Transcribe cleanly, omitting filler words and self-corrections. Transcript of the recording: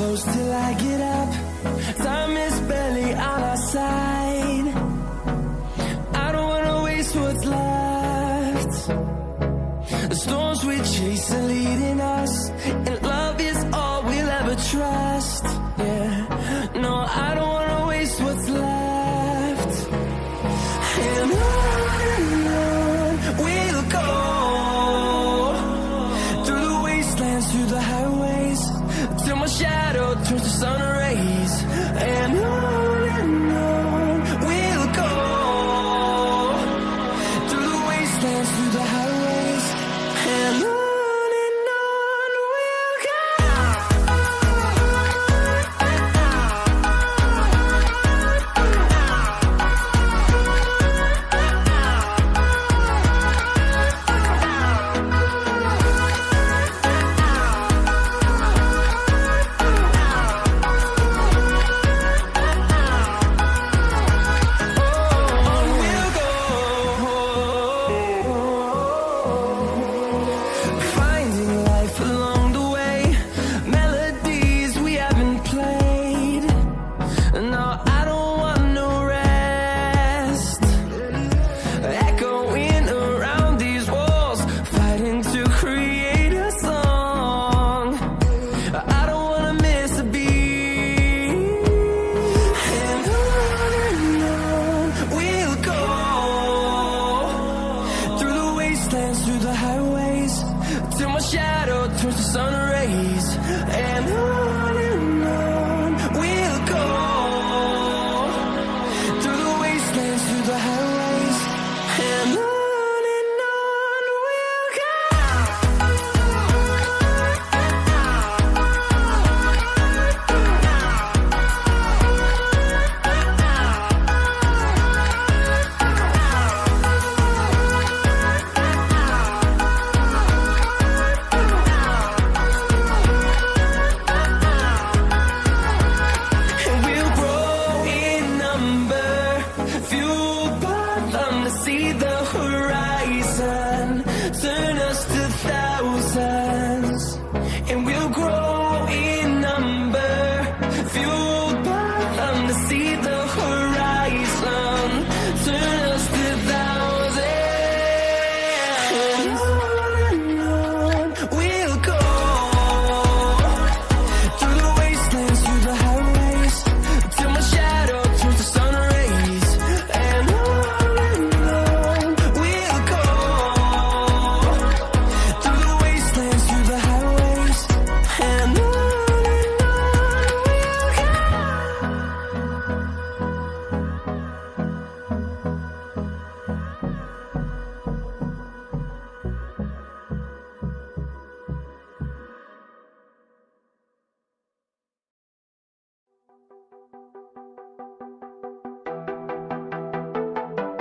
close till I get up. Time is barely on our side. I don't wanna waste what's left. The storms we chase are leading us, and love is all we'll ever trust. Yeah, no, I don't wanna waste what's left. And on we'll go, through the wastelands, through the highways, till my shadow turns to sun rays. And on we'll go, through the wastelands, through the highways, and on we'll go. Finding life along the way, melodies we haven't played. No, I don't want no rest. Echoing around these walls, fighting to create a song. I don't wanna miss a beat. And on we'll go, through the wastelands, through the highways, till my shadow turns to sun rays. And on we'll go, through the wastelands, through the highways, and on we'll go. And we'll grow in number, fueled by them to see the horizon, turn us to thousands. And we'll grow in number, fueled by them to see the horizon, turn